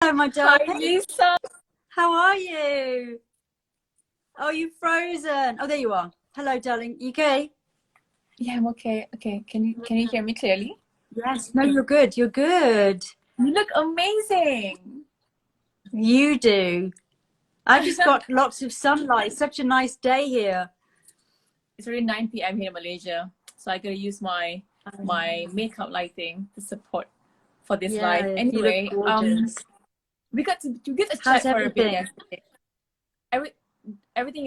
Hello, my Hi, darling. Lisa. How are you? Oh, you've frozen. Oh, there you are. Hello, darling. You okay? Yeah, I'm okay. Okay, can you hear me clearly? Yes. No, you're good. You're good. You look amazing. You do. I've just got lots of sunlight. Such a nice day here. It's already 9 p.m. here in Malaysia, so I gotta use my makeup lighting to support for this live. Yeah, you look Anyway, gorgeous. we got to How's chat for a bit everything? yesterday. Every everything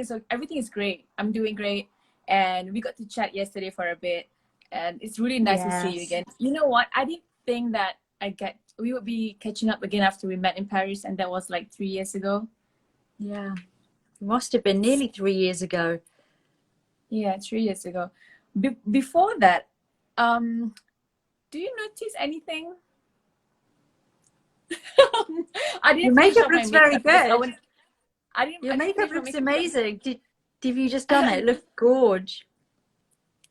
is great. I'm doing great, and we got to chat yesterday for a bit, and it's really nice to see you Yes. again. You know what? I didn't think that we would be catching up again after we met in Paris, and that was like 3 years ago. Yeah. It must have been nearly 3 years ago. Yeah, 3 years ago. Before that, um, do you notice anything? I Your didn't finish makeup off my looks very makeup because good. Your I didn't makeup finish my looks makeup because amazing. Have you just done it? It looks gorge.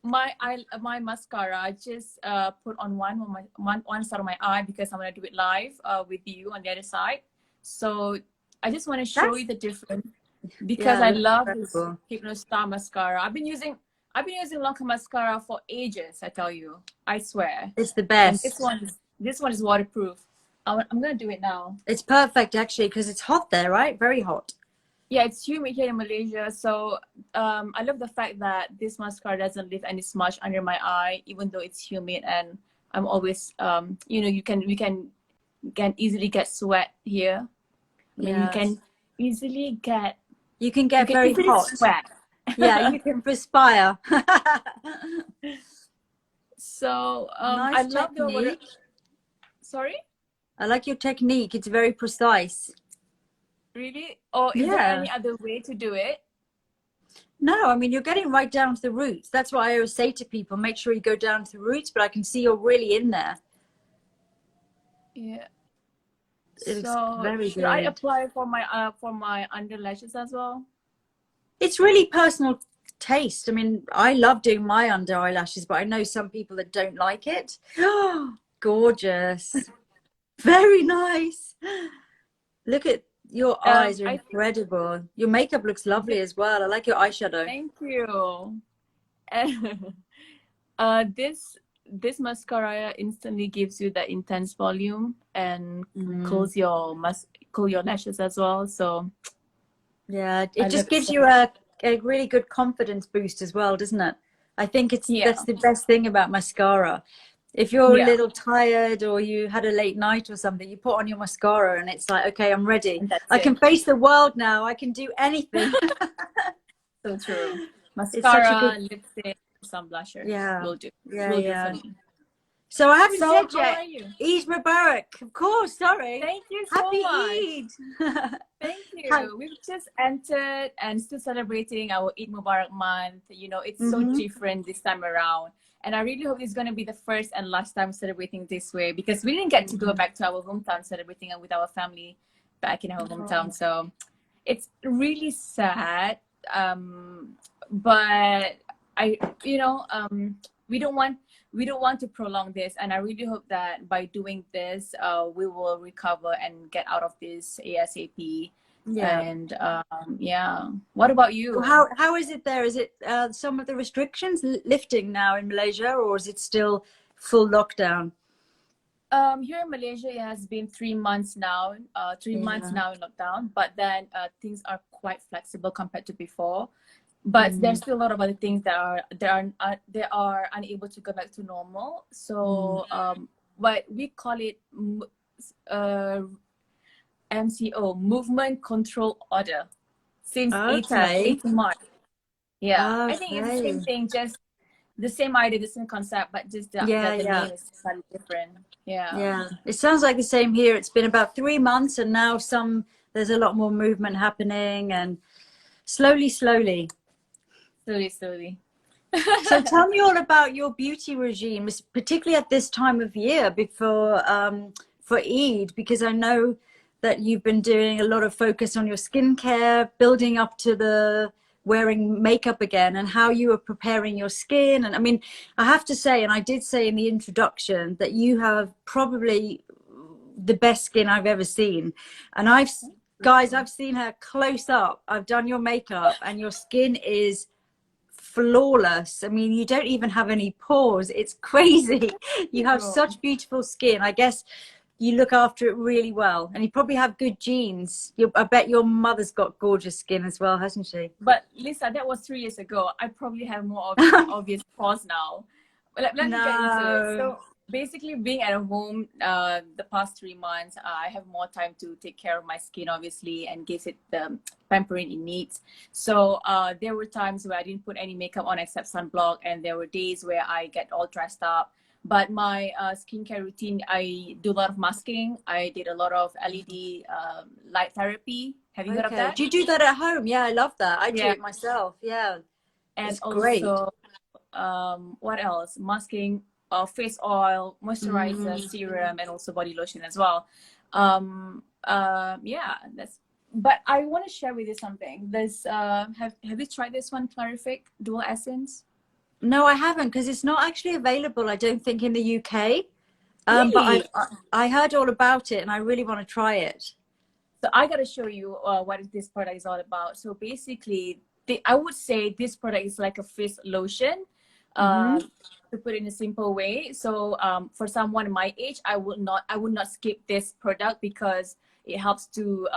my mascara I just put on one side of my eye because I'm gonna do it live with you on the other side. So I just want to show That's you the difference because Yeah, it I looks love this incredible. Hypnostar mascara. I've been using Lancome mascara for ages. I tell you, I swear. It's the And best. this one is waterproof. I'm gonna do it now. It's perfect actually because it's hot there, right? Very hot. Yeah, it's humid here in Malaysia, so I love the fact that this mascara doesn't leave any smudge under my eye, even though it's humid. And I'm always, you can easily get sweat here. I mean, Yes. you You can you get can very easily hot. sweat. Yeah, you can perspire. So I Nice love the water. technique. Sorry, I like your technique. It's very precise. really? Or is there Yeah. any other way to do it? No, I mean, you're getting right down to the roots. That's what I always say to people. Make sure you go down to the roots, but I can see you're really in there. Yeah. It looks So very should I good. apply for my underlashes as well? It's really personal taste. I mean, I love doing my under eyelashes, but I know some people that don't like it. Gorgeous. Very nice. Look at your eyes are I think incredible. Your makeup looks lovely this, as well. I like your eyeshadow. thank you. And this mascara instantly gives you that intense volume and Mm. curls your lashes as well. So Yeah, I it love just it gives so you much. a really good confidence boost as well, doesn't it? I think Yeah, that's the best thing about mascara. If you're a yeah, little tired or you had a late night or something, you put on your mascara and it's like, okay, I'm ready. and that's I it. can face the world now. I can do anything. So true. It's such a good, Mascara, lipstick, some blusher yeah, will do. yeah, Will do for yeah. me. So I haven't So said how yet. are you? Eid Mubarak. Of course, sorry. Thank you so Happy much. Eid. Thank Hi. you. We've just entered and still celebrating our Eid Mubarak month. You know, it's so Hmm. different this time around. And I really hope it's going to be the first and last time celebrating this way because we didn't get to go back to our hometown celebrating it with our family back in our hometown. So it's really sad. But I, you know, we don't want we don't want to prolong this, and I really hope that by doing this we will recover and get out of this ASAP. Yeah. And yeah, what about Well, you? how is it there? Is it some of the restrictions lifting now in Malaysia, or is it still full lockdown? Here in Malaysia it has been 3 months now, 3 months Yeah. now in lockdown, but then things are quite flexible compared to before. But there's Mm. still a lot of other things that they are unable to go back to normal. Mm. So but we call it uh, MCO, Movement Control Order, since 18 of Okay. 18 March. Yeah, I think it's the same Okay. thing, just the same idea, the same concept, but just Yeah, that the yeah, name is slightly different. Yeah. yeah. It sounds like the same here. It's been about 3 months, and now there's a lot more movement happening, and slowly, slowly. Slowly, slowly. So tell me all about your beauty regime, particularly at this time of year before for Eid, because I know that you've been doing a lot of focus on your skincare, building up to the wearing makeup again, and how you are preparing your skin. And I mean, I have to say, and I did say in the introduction, that you have probably the best skin I've ever seen. And guys, I've seen her close up. I've done your makeup and your skin is flawless. I mean, you don't even have any pores. It's crazy. You have such beautiful skin. I guess you look after it really well, and you probably have good genes. I bet your mother's got gorgeous skin as well, hasn't she? But Lisa, that was 3 years ago. I probably have more obvious pores now. Let me get into it. So basically, being at home the past 3 months, I have more time to take care of my skin, obviously, and gives it the pampering it needs. So there were times where I didn't put any makeup on except sunblock, and there were days where I get all dressed up. But my skincare routine, I do a lot of masking. I did a lot of LED light therapy. Have you heard of that? Do you do that at home? Yeah, I love that. I do it myself. Yeah. And it's also, great. What else? Masking, face oil, moisturizer, serum, and also body lotion as well. Yeah, that's. But I want to share with you something. There's have you tried this one, Clarific Dual Essence? No, I haven't, because it's not actually available, I don't think, in the UK. Really? But I heard all about it, and I really want to try it. So I got to show you what this product is all about. So basically, I would say this product is like a face lotion, to put it in a simple way. So for someone my age, I would not skip this product because it helps to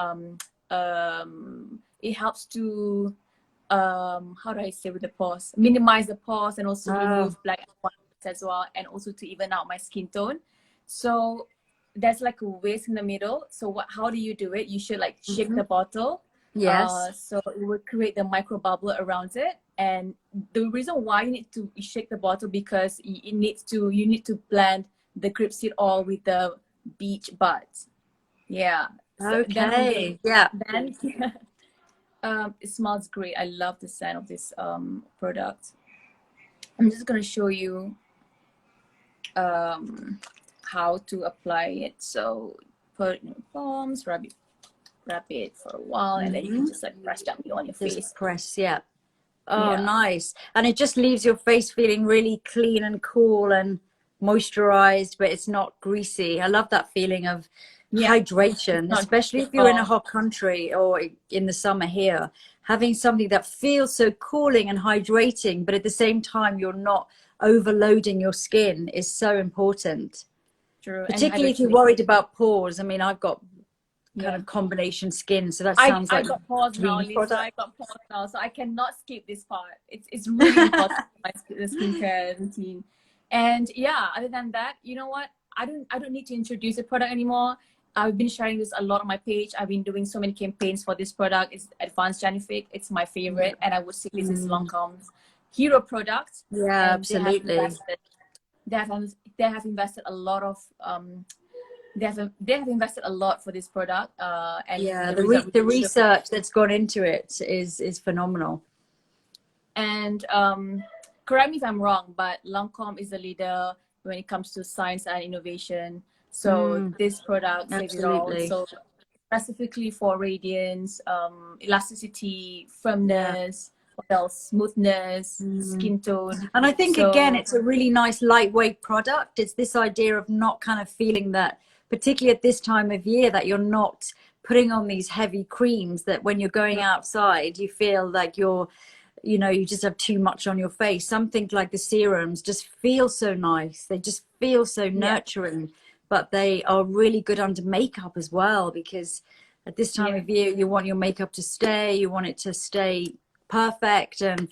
how do I say with the pores? Minimize the pores and also remove black spots as well, and also to even out my skin tone. So there's like a waist in the middle. So how do you do it? You should like shake the bottle. Yes. So it will create the micro bubble around it. And the reason why you need to shake the bottle, because you need to blend the grapeseed oil with the beach buds. Yeah. So okay. Then it smells great. I love the scent of this product. I'm just gonna show you how to apply it. So put it in your palms, wrap it for a while, and then you can just like press gently on your face. Press, nice. And it just leaves your face feeling really clean and cool and moisturized, but it's not greasy. I love that feeling of hydration, especially if you're in a hot country or in the summer here. Having something that feels so cooling and hydrating, but at the same time you're not overloading your skin, is so important. True. Particularly if you're worried about pores. I mean, I've got kind of combination skin, so that sounds like I got pores now, Lisa. I got pores now, so I cannot skip this part. It's really important for my skincare routine. And yeah, other than that, you know what? I don't need to introduce a product anymore. I've been sharing this a lot on my page. I've been doing so many campaigns for this product. It's Advanced Genific. It's my favorite, and I would say this is Lancome's hero product. Yeah, absolutely. They have invested a lot of they have invested a lot for this product. And the research that's gone into it is phenomenal. And correct me if I'm wrong, but Lancome is the leader when it comes to science and innovation. So this product saves it all. So specifically for radiance, elasticity, firmness, what else? Smoothness, skin tone. And I think again, it's a really nice lightweight product. It's this idea of not kind of feeling that, particularly at this time of year, that you're not putting on these heavy creams, that when you're going outside, you feel like you just have too much on your face. Something like the serums just feel so nice. They just feel so nurturing, but they are really good under makeup as well, because at this time of year, you want your makeup to stay, you want it to stay perfect. And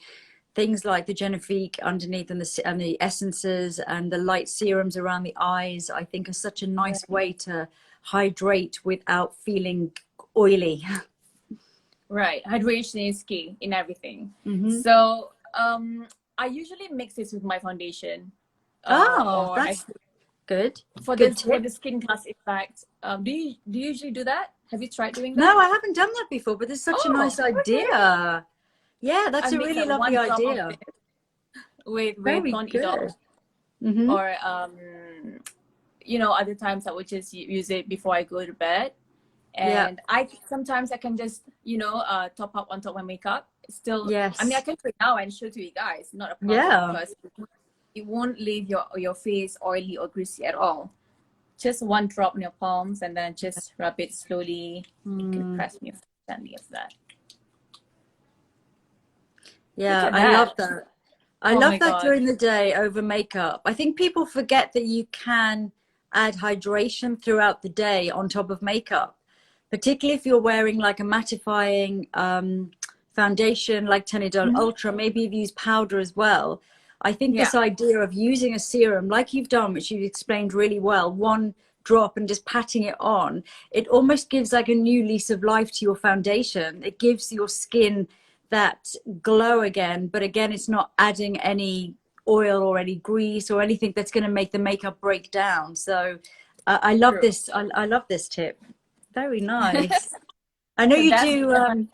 things like the Genifique underneath and the essences and the light serums around the eyes, I think are such a nice way to hydrate without feeling oily. Right, hydration is key in everything. So I usually mix this with my foundation. That's good. For the skin glass effect. Do you usually do that? Have you tried doing that? No, I haven't done that before, but it's such a nice idea. Yeah, that's a really lovely idea. With non-idol. Or other times I would just use it before I go to bed. And sometimes I can just top up on top of my makeup. Still, I mean, I can do it now and show to you guys. Not a problem, because it won't leave your face oily or greasy at all. just one drop in your palms, and then just rub it slowly. You could press me gently as that. Yeah, Look at I that. love that. I Oh love my that God. during the day over makeup. I think people forget that you can add hydration throughout the day on top of makeup, particularly if you're wearing like a mattifying foundation like Tenidol Ultra. Maybe you've used powder as well. I think Yeah, this idea of using a serum like you've done, which you've explained really well, one drop and just patting it on, it almost gives like a new lease of life to your foundation. It gives your skin that glow again, but again, it's not adding any oil or any grease or anything that's going to make the makeup break down. So I love true. this. I love this tip. Very nice. I know So you that's do.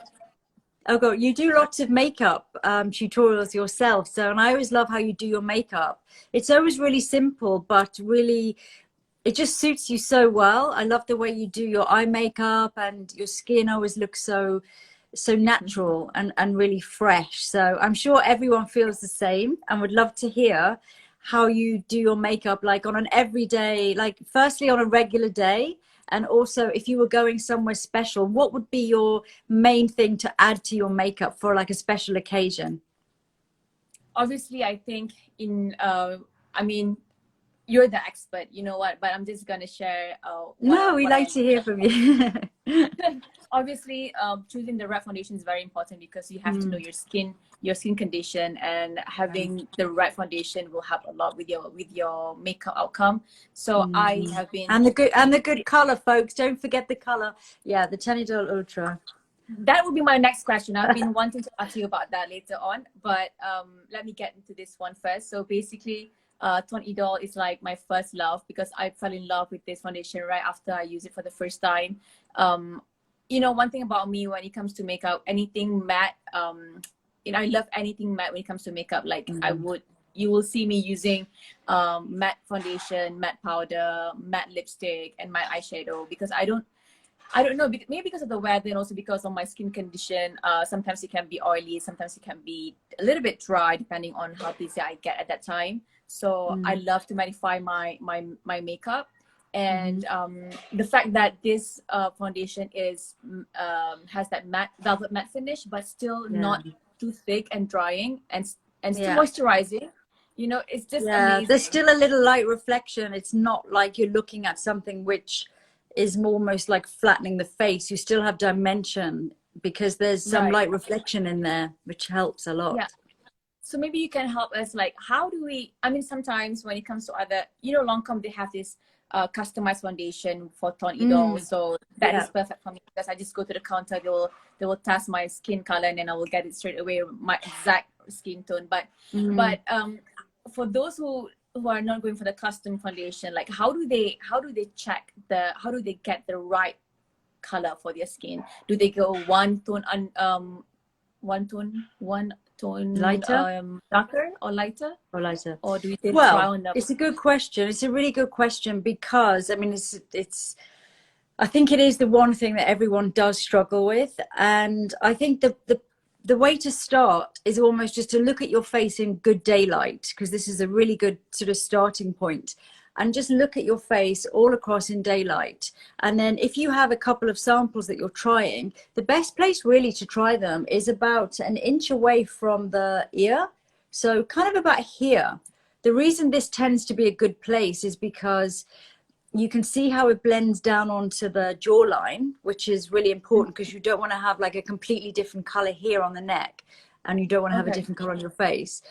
Oh God, you do lots of makeup tutorials yourself. So, and I always love how you do your makeup. It's always really simple, but really, it just suits you so well. I love the way you do your eye makeup, and your skin always looks so natural and really fresh. So I'm sure everyone feels the same and would love to hear how you do your makeup, like on an everyday, like firstly on a regular day, and also if you were going somewhere special, what would be your main thing to add to your makeup for like a special occasion? Obviously, I think I mean, you're the expert, you know what, but I'm just going to share No, we what like I to hear from you. obviously, choosing the right foundation is very important because you have to know your skin condition, and having the right foundation will help a lot with your makeup outcome. So I have been, And the good color, folks. Don't forget the color. Yeah, the Tenidol Ultra. that would be my next question. I've been wanting to ask you about that later on, but let me get into this one first. So basically, Ton Idol is like my first love because I fell in love with this foundation right after I used it for the first time. You know, one thing about me when it comes to makeup, anything matte, you know, I love anything matte when it comes to makeup. Like you will see me using matte foundation, matte powder, matte lipstick, and matte eyeshadow because I don't know, maybe because of the weather and also because of my skin condition. Sometimes it can be oily, sometimes it can be a little bit dry depending on how busy I get at that time. So I love to mattify my makeup. And the fact that this foundation is has that matte velvet matte finish, but still not too thick and drying, and still moisturizing. You know, it's just There's amazing. still a little light reflection. It's not like you're looking at something which is almost like flattening the face. You still have dimension because there's some Right. light reflection in there, which helps a lot. Yeah. So maybe you can help us, like, how do we, I mean, sometimes when it comes to other, you know, Lancome, they have this customized foundation for Ton Idol. So that is perfect for me because I just go to the counter, they will test my skin color, and then I will get it straight away, my exact skin tone. But for those who are not going for the custom foundation, like how do they check how do they get the right color for their skin? Do they go one tone Lighter darker or lighter, or lighter? or do they try Well, on the it's a good question. It's a really good question because I mean, it's I think it is the one thing that everyone does struggle with. And I think the way to start is almost just to look at your face in good daylight, because this is a really good sort of starting point. And just look at your face all across in daylight. And then if you have a couple of samples that you're trying, the best place really to try them is about an inch away from the ear. So kind of about here. The reason this tends to be a good place is because you can see how it blends down onto the jawline, which is really important because you don't want to have like a completely different color here on the neck, and you don't want to have a different color on your face.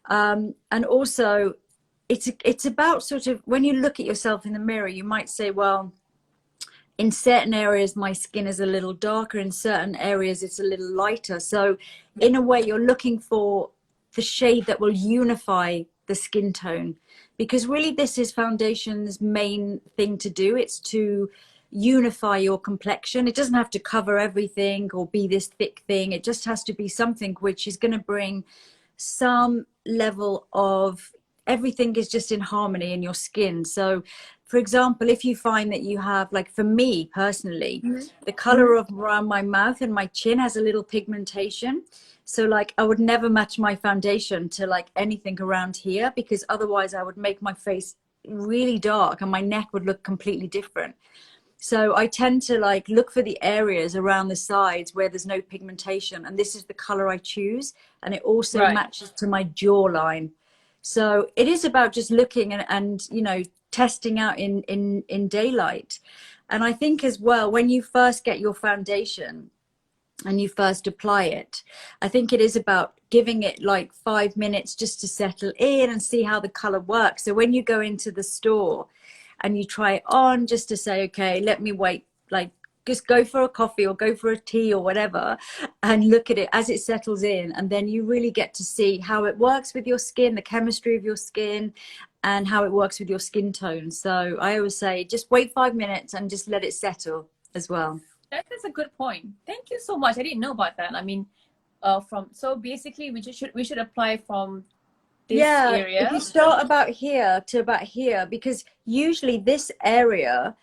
And also, it's about sort of when you look at yourself in the mirror, you might say, well, in certain areas my skin is a little darker, in certain areas it's a little lighter. So in a way, you're looking for the shade that will unify the skin tone, because really this is foundation's main thing to do. It's to unify your complexion. It doesn't have to cover everything or be this thick thing. It just has to be something which is going to bring some level of everything is just in harmony in your skin. So for example, if you find that you have, like for me personally, the color of around my mouth and my chin has a little pigmentation. So like I would never match my foundation to like anything around here, because otherwise I would make my face really dark and my neck would look completely different. So I tend to like look for the areas around the sides where there's no pigmentation, and this is the color I choose, and it also Right. matches to my jawline. So it is about just looking and you know, testing out in daylight. And I think as well, when you first get your foundation and you first apply it, I think it is about giving it like 5 minutes just to settle in and see how the color works. So when you go into the store and you try it on, just to say, okay, let me wait, like just go for a coffee or go for a tea or whatever, and look at it as it settles in, and then you really get to see how it works with your skin, the chemistry of your skin, and how it works with your skin tone. So I always say just wait 5 minutes and just let it settle as well. That's a good point. Thank you so much. I didn't know about that. I mean, from so basically we should apply from this area. If you start about here to about here, because usually this area,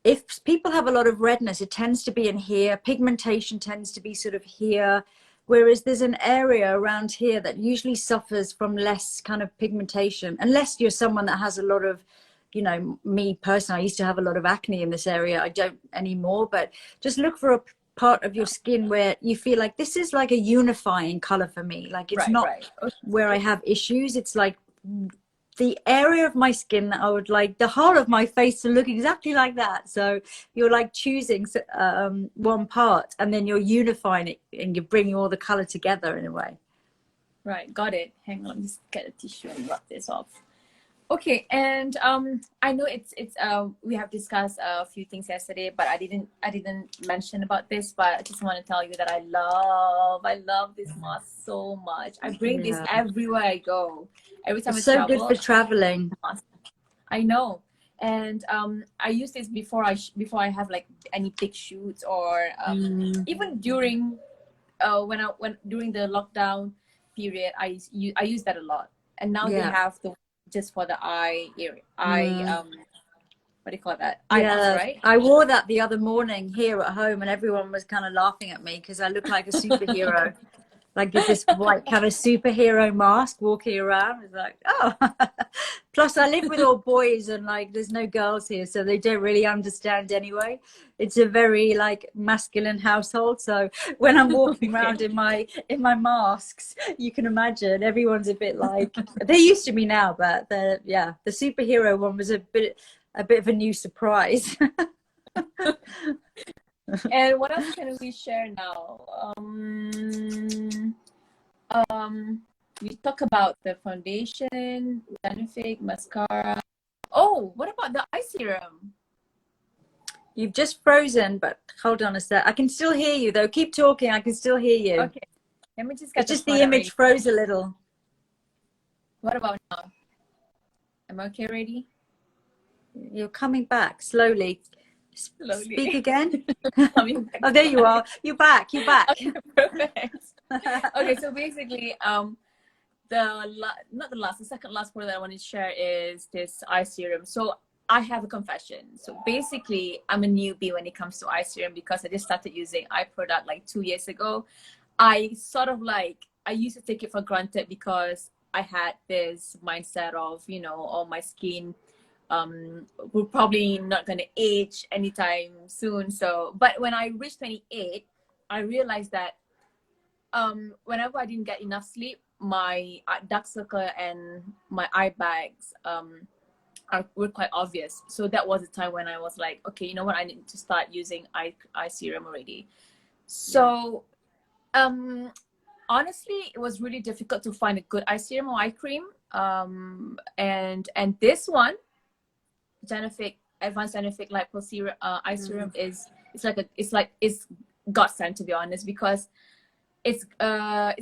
if people have a lot of redness, it tends to be in here. Pigmentation tends to be sort of here, whereas there's an area around here that usually suffers from less kind of pigmentation, unless you're someone that has a lot of, you know, me personally, I used to have a lot of acne in this area. I don't anymore, but just look for a part of your skin where you feel like this is like a unifying color for me. Like it's not where I have issues. It's like the area of my skin that I would like the whole of my face to look exactly like that. So you're like choosing one part and then you're unifying it and you're bringing all the color together in a way. Right, got it. Hang on, just get a tissue and rub this off. Okay, and I know it's we have discussed a few things yesterday, but I didn't mention about this, but I just want to tell you that I love this mask so much. I bring this everywhere I go. Every time it's I so travel, good for traveling. I know, and I use this before I have like any big shoots, or even during during the lockdown period, I use that a lot. And now they have the just for the eye area, what do you call that? Eye mask, right? I wore that the other morning here at home, and everyone was kind of laughing at me because I look like a superhero. Like this white kind of superhero mask walking around. It's like, oh. Plus I live with all boys and like there's no girls here, so they don't really understand anyway. It's a very like masculine household. So when I'm walking around in my masks, you can imagine everyone's a bit like, they're used to me now, but the superhero one was a bit of a new surprise. And what else can we share now? We talk about the foundation, Benefit, mascara. Oh, what about the eye serum? You've just frozen, but hold on a sec. I can still hear you though. Keep talking. I can still hear you. Okay. Let me just get the image froze a little. What about now? Am I okay, ready? You're coming back slowly. Speak again. Oh, there you are. You're back. You're back. Okay, perfect. Okay, so basically, the second last product that I want to share is this eye serum. So I have a confession. So basically, I'm a newbie when it comes to eye serum because I just started using eye product like 2 years ago. I sort of like, I used to take it for granted because I had this mindset of, you know, all my skin we're probably not going to age anytime soon. So, but when I reached 28, I realized that whenever I didn't get enough sleep, my dark circle and my eye bags were quite obvious. So that was the time when I was like, okay, you know what, I need to start using eye serum already. So honestly, it was really difficult to find a good eye serum or eye cream. And this one, Advanced Genific Lipo Serum eye serum it's godsend, to be honest, because it's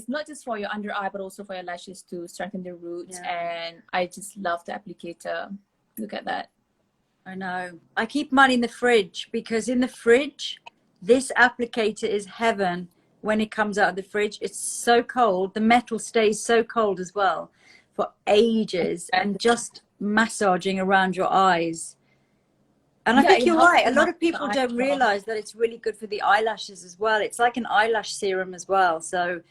not just for your under eye but also for your lashes to strengthen the roots. And I just love the applicator. Look at that. I know. I keep mine in the fridge because in the fridge this applicator is heaven. When it comes out of the fridge, it's so cold. The metal stays so cold as well for ages, and just massaging around your eyes. And I think you're right. A lot of people don't realize that it's really good for the eyelashes as well. It's like an eyelash serum as well. So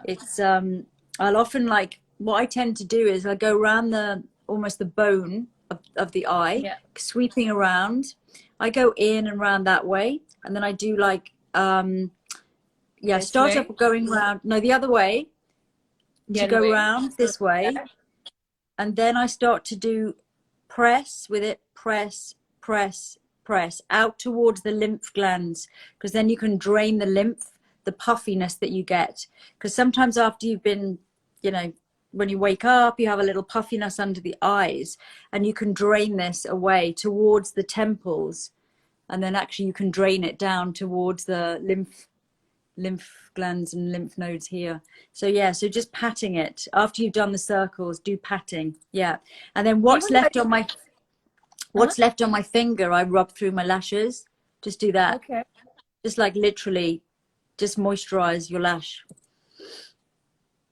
it's I'll often, like, what I tend to do is I go around almost the bone of the eye, Yeah. sweeping around. I go in and round that way, and then I do like This start way. up going round, no, the other way, The to other go way. round this way, Yeah. and then I start to do press with it, press, press, press out towards the lymph glands, because then you can drain the lymph, the puffiness that you get. Because sometimes after you've been, you know, when you wake up, you have a little puffiness under the eyes, and you can drain this away towards the temples, and then actually you can drain it down towards the lymph glands and lymph nodes here. So yeah, so just patting it after you've done the circles, do patting. Yeah. And then Even like, what's left on my finger, I rub through my lashes. Just do that. okay. Just like literally just moisturize your lash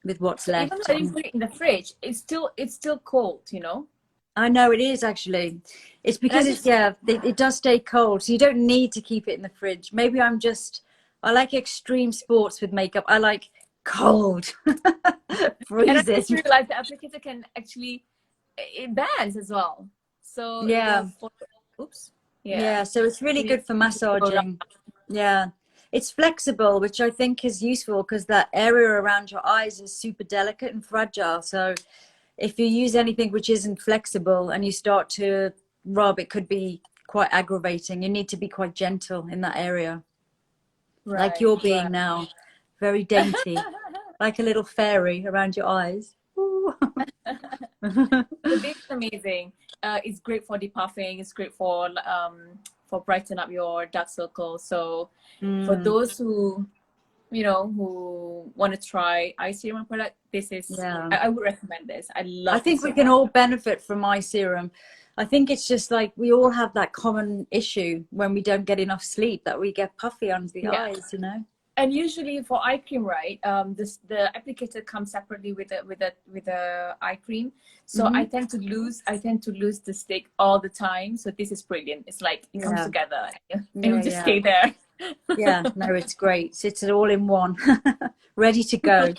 with what's So even left. though you put it in the fridge, it's still cold, you know. I know it is actually. It's And I because just it does stay cold, so you don't need to keep it in the fridge. Maybe I like extreme sports with makeup. I like cold, and I just freezing. realized the applicator can actually it bends as well. So it Yeah, will for oops. Yeah. yeah. So it's really So you good for can go around. massaging. Yeah, it's flexible, which I think is useful because that area around your eyes is super delicate and fragile. So if you use anything which isn't flexible and you start to rub, it could be quite aggravating. You need to be quite gentle in that area, like Right, you're being right. now, very dainty, like a little fairy around your eyes. Ooh. So this is amazing. It's great for depuffing. It's great for brighten up your dark circles. So for Mm, those who who want to try eye serum product, this is yeah. I would recommend this. I I love this think we so can much. all benefit from eye serum. I think it's just like we all have that common issue when we don't get enough sleep, that we get puffy under the Yeah. eyes, you know? And usually for eye cream, right? The applicator comes separately with a eye cream. So Hmm. I tend to lose the stick all the time. So this is brilliant. It's like it comes Yeah, together. It will yeah, just yeah. stay there. Yeah, no, it's great. It's all in one, ready to go.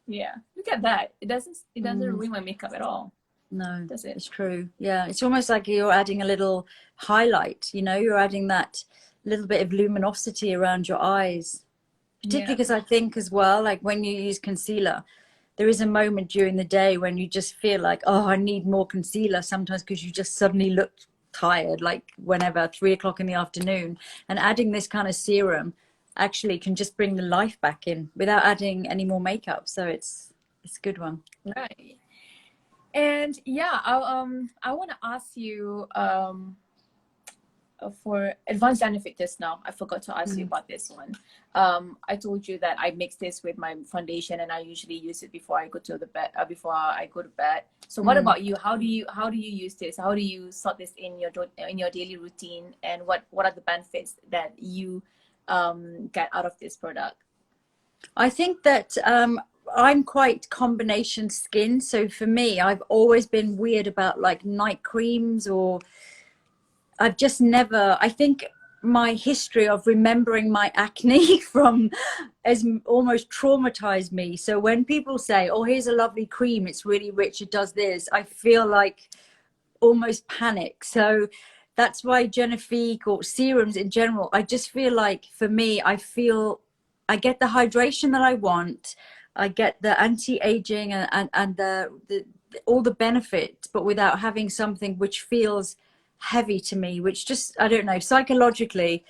Yeah, look at that. It doesn't Mm. ruin my makeup at all, No, does it? it's true. Yeah, it's almost like you're adding a little highlight, you know, you're adding that little bit of luminosity around your eyes. Particularly Yeah. because I think as well, like when you use concealer, there is a moment during the day when you just feel like, oh, I need more concealer sometimes because you just suddenly look tired, like whenever, 3 o'clock in the afternoon. And adding this kind of serum actually can just bring the life back in without adding any more makeup. So it's a good one. Right. And yeah, I want to ask you for advanced benefit just now. I forgot to ask you Mm. about this one. I told you that I mix this with my foundation, and I usually use it before I go to the bed. Before I go to bed. So, what Mm. about you? How do you use this? How do you sort this in your daily routine? And what are the benefits that you get out of this product? I think that I'm quite combination skin. So for me, I've always been weird about like night creams, or I've just never, I think my history of remembering my acne from has almost traumatized me. So when people say, oh, here's a lovely cream, it's really rich, it does this, I feel like almost panic. So that's why Genifique or serums in general, I just feel like for me, I get the hydration that I want. I get the anti-aging and the all the benefits, but without having something which feels heavy to me, which just, I don't know, psychologically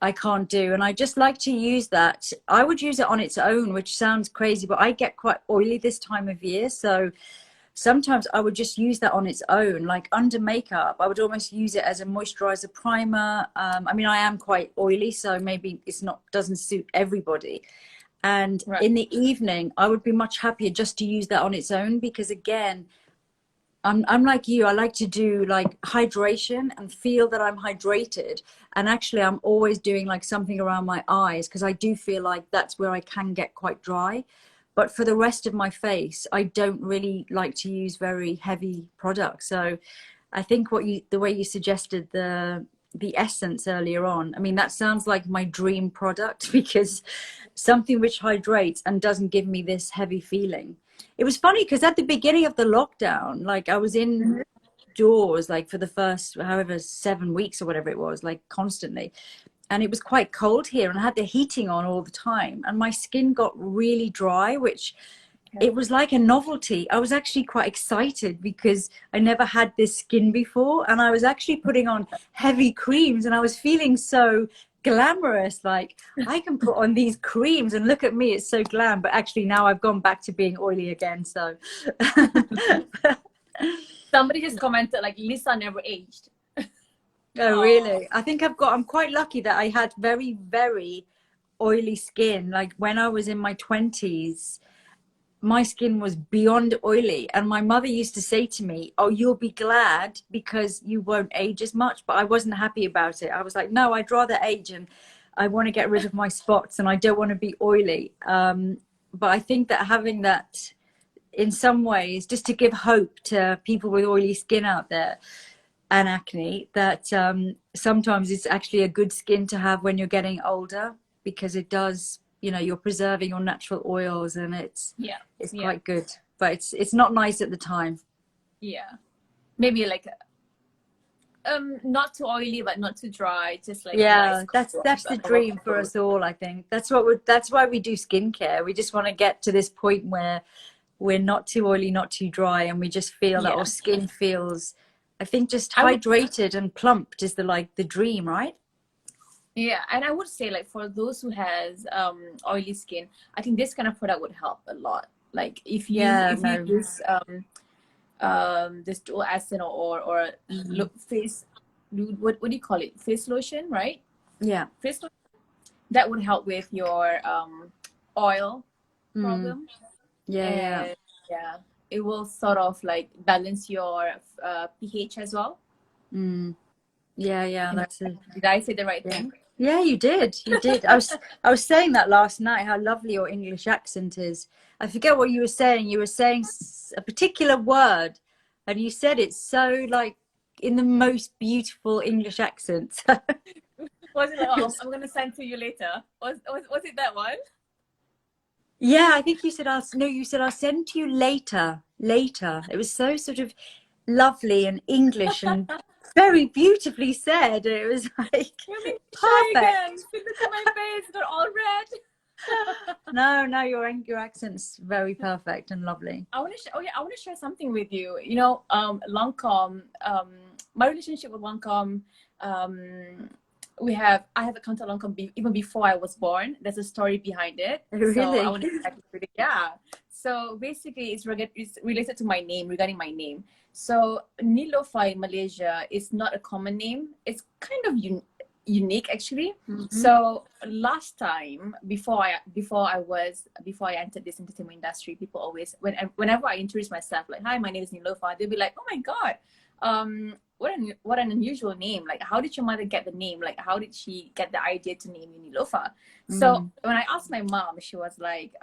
I can't do. And I just like to use that. I would use it on its own, which sounds crazy, but I get quite oily this time of year. So sometimes I would just use that on its own, like under makeup. I would almost use it as a moisturizer primer. I mean, I am quite oily, so maybe doesn't suit everybody. And Right. in the evening, I would be much happier just to use that on its own, because again, I'm like you. I like to do like hydration and feel that I'm hydrated. And actually, I'm always doing like something around my eyes, because I do feel like that's where I can get quite dry. But for the rest of my face, I don't really like to use very heavy products. So I think the way you suggested the essence earlier on, I mean, that sounds like my dream product, because something which hydrates and doesn't give me this heavy feeling. It was funny because at the beginning of the lockdown, like I was in outdoors like for the first however 7 weeks or whatever it was, like constantly, and it was quite cold here, and I had the heating on all the time, and my skin got really dry, which it was like a novelty. I was actually quite excited because I never had this skin before, and I was actually putting on heavy creams, and I was feeling so glamorous, like I can put on these creams and look at me, it's so glam. But actually now I've gone back to being oily again, so Somebody just commented like Lisa never aged. Oh, really? I think I'm quite lucky that I had very, very oily skin. Like when I was in my 20s, my skin was beyond oily. And my mother used to say to me, oh, you'll be glad because you won't age as much. But I wasn't happy about it. I was like, no, I'd rather age, and I want to get rid of my spots, and I don't want to be oily. But I think that having that in some ways, just to give hope to people with oily skin out there and acne, that sometimes it's actually a good skin to have when you're getting older, because it does, you know, you're preserving your natural oils, and it's quite good. But it's not nice at the time. Yeah, maybe like not too oily but not too dry, just like yeah, nice that's the dream for us all. I think that's why we do skincare. We just want to get to this point where we're not too oily, not too dry, and we just feel that our skin feels, I think, just hydrated and plumped is the dream, right? Yeah, and I would say, like, for those who has oily skin, I think this kind of product would help a lot. Like if you use this dual acid or face, what do you call it? Face lotion, right? Yeah. Face lotion. That would help with your oil problem. Yeah. It will sort of like balance your pH as well. Yeah, that's it. Did I say the right thing? Yeah, you did. I was saying that last night, how lovely your English accent is. I forget what you were saying. You were saying a particular word, and you said it so like in the most beautiful English accent. Was it like, oh, I'm gonna send to you later? Was it that one? Yeah, I think you said you said I'll send to you later. It was so sort of lovely and English and very beautifully said. It was like perfect. Look at my face, they're all red. No, your accent's very perfect and lovely. I want to share something with you. You know, Lancome, my relationship with Lancome, I have a account at Lancome even before I was born. There's a story behind it. Really? So I want to share it with you. Yeah. So basically, it's related to my name, regarding my name. So Neelofa in Malaysia is not a common name. It's kind of unique, actually. So last time, before I entered this entertainment industry, people always, whenever I introduce myself, like, hi, my name is Neelofa, they'll be like, oh my God, what an unusual name. Like, how did your mother get the name? Like, how did she get the idea to name you Neelofa? So when I asked my mom, she was like,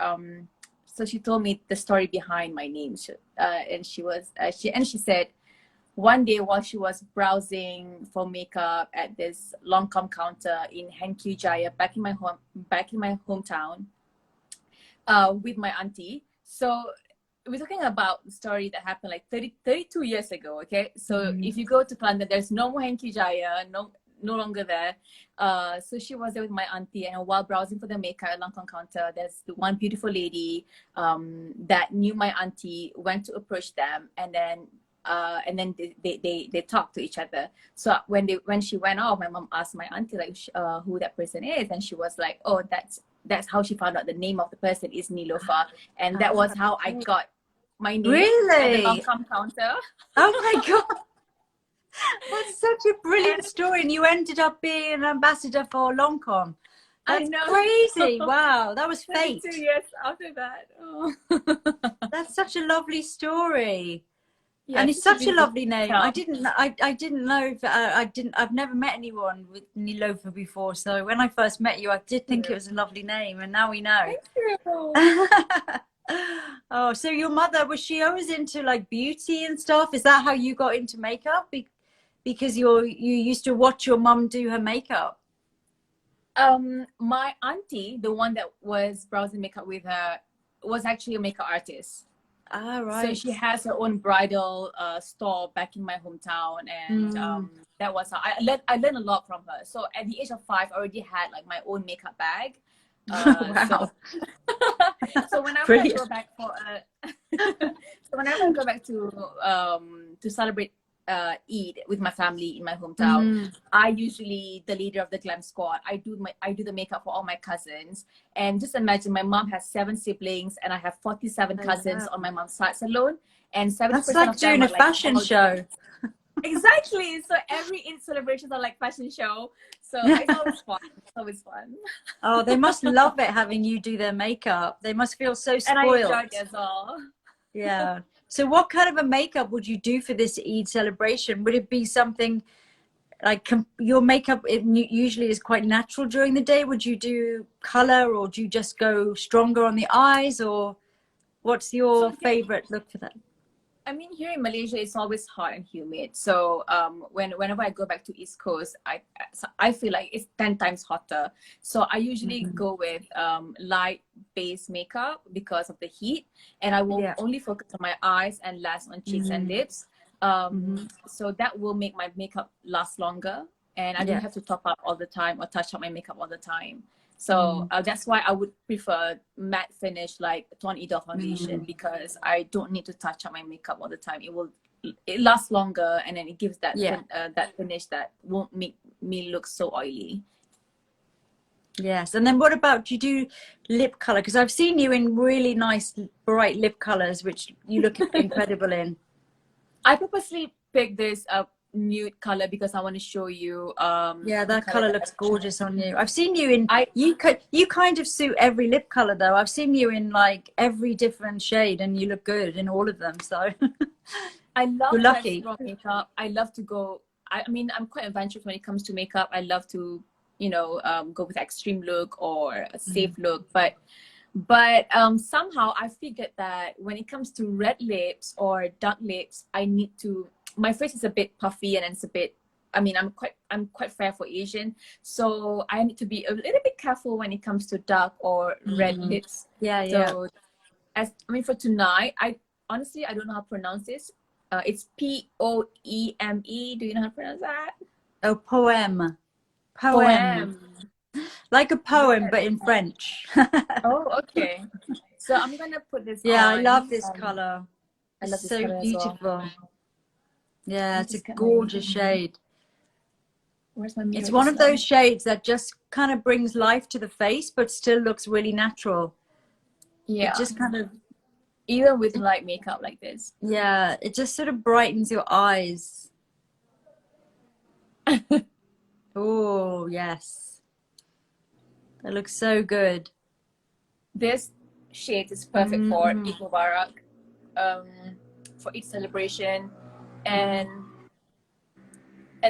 so she told me the story behind my name. And she said, one day while she was browsing for makeup at this Lancome counter in Hankyu Jaya, back in my hometown, with my auntie. So we're talking about the story that happened like 32 years ago. Okay, so if you go to London, there's no more Hankyu Jaya, no longer there. So she was there with my auntie, and while browsing for the makeup at Lancome counter, there's the one beautiful lady that knew my auntie, went to approach them, and then they talked to each other. So when she went off, my mom asked my auntie like who that person is, and she was like, oh, that's how she found out the name of the person is Neelofa, and that was how I got my name at the Lancome counter. Oh my God. That's such a brilliant story, and you ended up being an ambassador for Lancome. That's crazy. Wow, that was fate. 2 years after that. Oh. That's such a lovely story. Yeah, and it's such a lovely name. I didn't know I've never met anyone with Neelofa before, so when I first met you, I did think it was a lovely name, and now we know. Thank you. Oh, so your mother, was she always into like beauty and stuff? Is that how you got into makeup? Because you used to watch your mum do her makeup? My auntie, the one that was browsing makeup with her, was actually a makeup artist. Ah, So right. she has her own bridal store back in my hometown, and that was how I learned a lot from her. So at the age of 5, I already had like my own makeup bag. So Wow. so whenever I go Brilliant. back for a so whenever I go back to celebrate Eid with my family in my hometown, Mm. I usually the leader of the glam squad. I do the makeup for all my cousins. And just imagine, my mom has 7 siblings and I have 47 Oh, cousins wow. on my mom's side alone, and That's 70% like of them doing a are like fashion all show. exactly. So every Eid celebrations are like fashion show. So it's always fun. It's always fun. Oh, they must love it having you do their makeup. They must feel so And I enjoy spoiled. it as well. Yeah. So what kind of a makeup would you do for this Eid celebration? Would it be something like your makeup usually is quite natural during the day? Would you do color, or do you just go stronger on the eyes, or what's So your again, favorite look for that? I mean, here in Malaysia, it's always hot and humid. So whenever I go back to East Coast, I feel like it's 10 times hotter. So I usually Mm. go with light base makeup because of the heat, and I will Yeah. only focus on my eyes and less on cheeks and Mm. lips. Hmm. So that will make my makeup last longer, and I don't Yeah. have to top up all the time or touch up my makeup all the time. So Mm. that's why I would prefer matte finish like Tuan Idol foundation, Mm. because I don't need to touch up my makeup all the time. It lasts longer, and then it gives Yeah. that finish that won't make me look so oily. Yes. And then what about, do you do lip color? Because I've seen you in really nice bright lip colors, which you look incredible in. I purposely picked this nude color because I want to show you Yeah, the that color color that looks gorgeous on you. I've seen you in, I you kind of suit every lip color though. I've seen you in like every different shade and you look good in all of them. So I love you're to lucky. explore makeup. I love to go. I mean, I'm quite adventurous when it comes to makeup. I love to, go with extreme look or a safe Mm. look. But somehow I figured that when it comes to red lips or dark lips, I need to. My face is a bit puffy and it's a bit. I mean, I'm quite fair for Asian, so I need to be a little bit careful when it comes to dark or red Mm. lips. Yeah, yeah. So for tonight, I honestly I don't know how to pronounce this. It's Poeme. Do you know how to pronounce that? Oh, poem. Poem. Poem. Like a poem, Yes. but in French. Oh, okay. So I'm gonna put this Yeah, I love on. this color. I It's love this so color as well. beautiful. Let Yeah, me it's a just get my. gorgeous shade. Where's my mirror It's one this of those time? shades that just kind of brings life to the face, but still looks really natural. It Yeah. just kind of, Even with it, light makeup like this. yeah, it just sort of brightens your eyes. Oh, yes. That looks so good. This shade is perfect for Mm-hmm. Eid Mubarak, um, for each celebration, and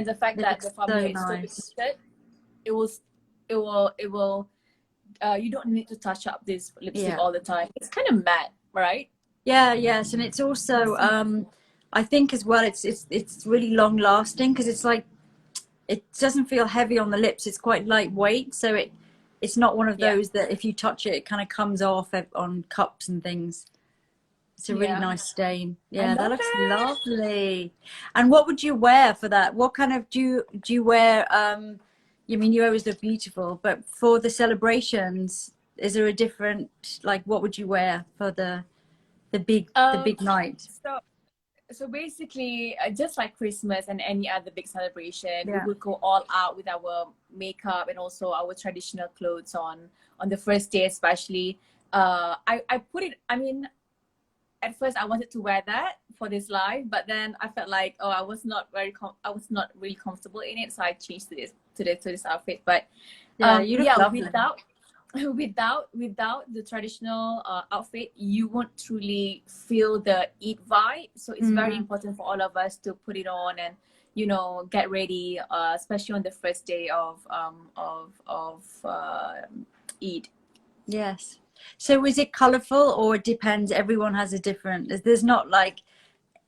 the fact It that the looks so formula is so nice. limited, it will it will you don't need to touch up this lipstick Yeah. all the time. It's kind of matte, right? Yeah, yes, and it's also I think as well it's really long lasting because it's like it doesn't feel heavy on the lips. It's quite lightweight, so it's not one of Yeah. those that if you touch it, it kind of comes off on cups and things. It's a really Yeah. nice stain. I Yeah, that love looks it. lovely. And what would you wear for that? What kind of do you wear? I mean, you always look beautiful, but for the celebrations, is there a different like what would you wear for the Um, big night? so basically, just like Christmas and any other big celebration, we Yeah. would go all out with our makeup and also our traditional clothes on the first day, especially. I put it. I mean, at first I wanted to wear that for this live, but then I felt like I was not I was not really comfortable in it, so I changed to this outfit. But Yeah, you look yeah, lovely. without the traditional outfit, you won't truly feel the Eid vibe. So it's very Mm. important for all of us to put it on and get ready, especially on the first day of Eid. Yes. So is it colorful or it depends? Everyone has a different, there's not like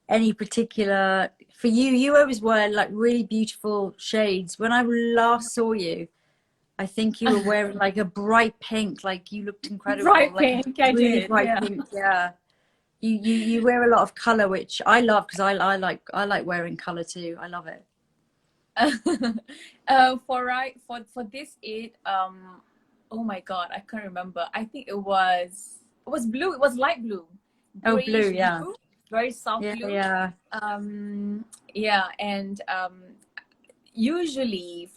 any particular, for you, you always wear like really beautiful shades. When I last saw you, I think you were wearing like a bright pink, like you looked incredible, Bright like a pink, I really did, bright yeah. pink. Yeah. You wear a lot of color, which I love because I like wearing color too. I love it. For this Eid, oh my God, I can't remember. I think it was blue. It was light blue, Oh, blue, grayish yeah. blue, very soft Yeah, blue. yeah. Yeah, and usually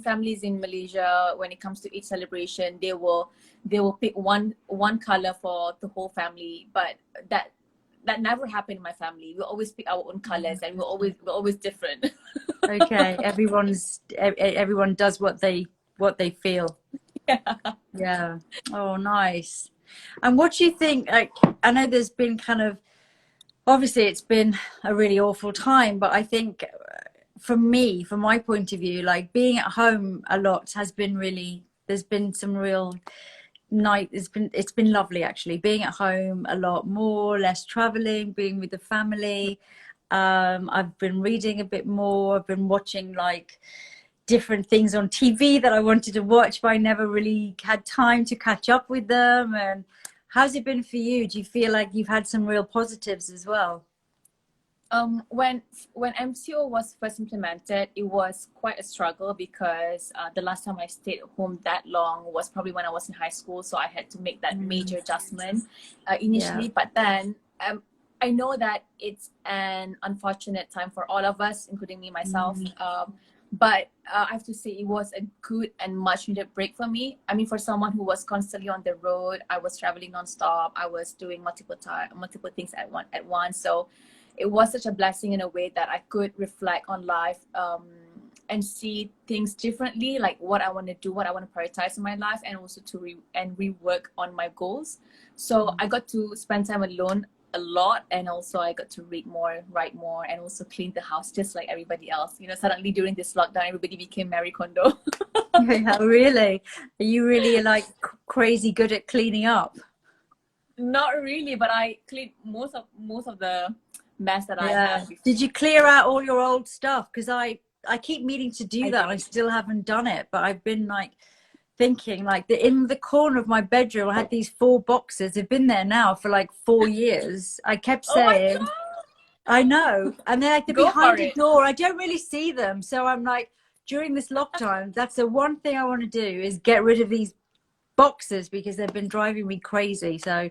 families in Malaysia, when it comes to each celebration, they will pick one color for the whole family, but that never happened in my family. We always pick our own colors, and we're always different. Okay, everyone does what they feel. Yeah. Yeah. Oh, nice. And what do you think? Like, I know there's been kind of, obviously it's been a really awful time, but I think from my point of view, like being at home a lot has been really, there's been some real night. It's been lovely actually, being at home a lot more, less traveling, being with the family. I've been reading a bit more. I've been watching like different things on TV that I wanted to watch, but I never really had time to catch up with them. And how's it been for you? Do you feel like you've had some real positives as well? When MCO was first implemented, it was quite a struggle because the last time I stayed at home that long was probably when I was in high school, so I had to make that major adjustment initially. Yeah. But then I know that it's an unfortunate time for all of us, including me myself. But I have to say it was a good and much needed break for me. I mean, for someone who was constantly on the road, I was traveling nonstop. I was doing multiple things at once. So it was such a blessing in a way that I could reflect on life and see things differently, like what I want to do, what I want to prioritize in my life, and also to rework on my goals. So I got to spend time alone a lot, and also I got to read more, write more, and also clean the house just like everybody else. You know, suddenly during this lockdown, everybody became Marie Kondo. Yeah, really? Are you really like crazy good at cleaning up? Not really, but I cleaned most of the mess that I Yeah. had before. Did you clear out all your old stuff? Because I keep meaning to do I that. I did. still haven't done it, but I've been like thinking like in the corner of my bedroom, I had these 4 boxes. They've been there now for like 4 years. I kept Oh my saying, God! I know. And they're Go for behind a it. door. I don't really see them. So I'm like, during this lockdown, that's the one thing I want to do is get rid of these boxes because they've been driving me crazy. So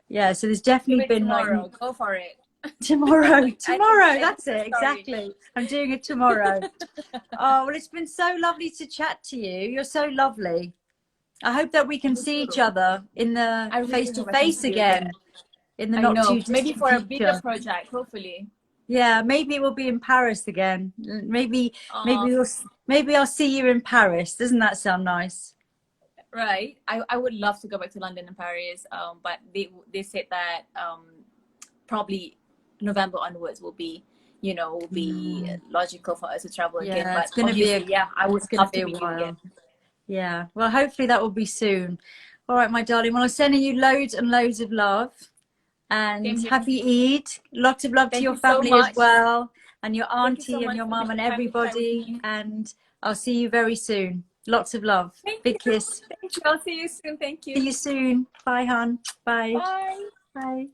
yeah, so there's Do definitely it been like tomorrow. Go for it. tomorrow, tomorrow, I think that's the it, story. exactly. I'm doing it tomorrow. Oh, well, it's been so lovely to chat to you. You're so lovely. I hope that we can You see each too. other in the I really face to hope I can face see you again. again in the I not too know. Maybe distant for a bigger future. project, hopefully. Yeah, maybe we'll be in Paris again. Uh, Maybe I'll see you in Paris. Doesn't that sound nice? right. I would love to go back to London and Paris. But they said that probably November onwards will be logical for us to travel again. Yeah, But obviously, yeah, I would it's gonna love be to a meet you again. while. Yeah. Well, hopefully that will be soon. All right, my darling. Well, I'm sending you loads and loads of love and Same here. happy Eid. Lots of love to Thank your you so family as much. well, and your Thank you so auntie and much your for mum making and time to chat with everybody. me. And I'll see you very soon. Lots of love. Thank Big you. kiss. Thank you. I'll see you soon. Thank See you. you soon. Bye, hon. Bye. Bye. Bye.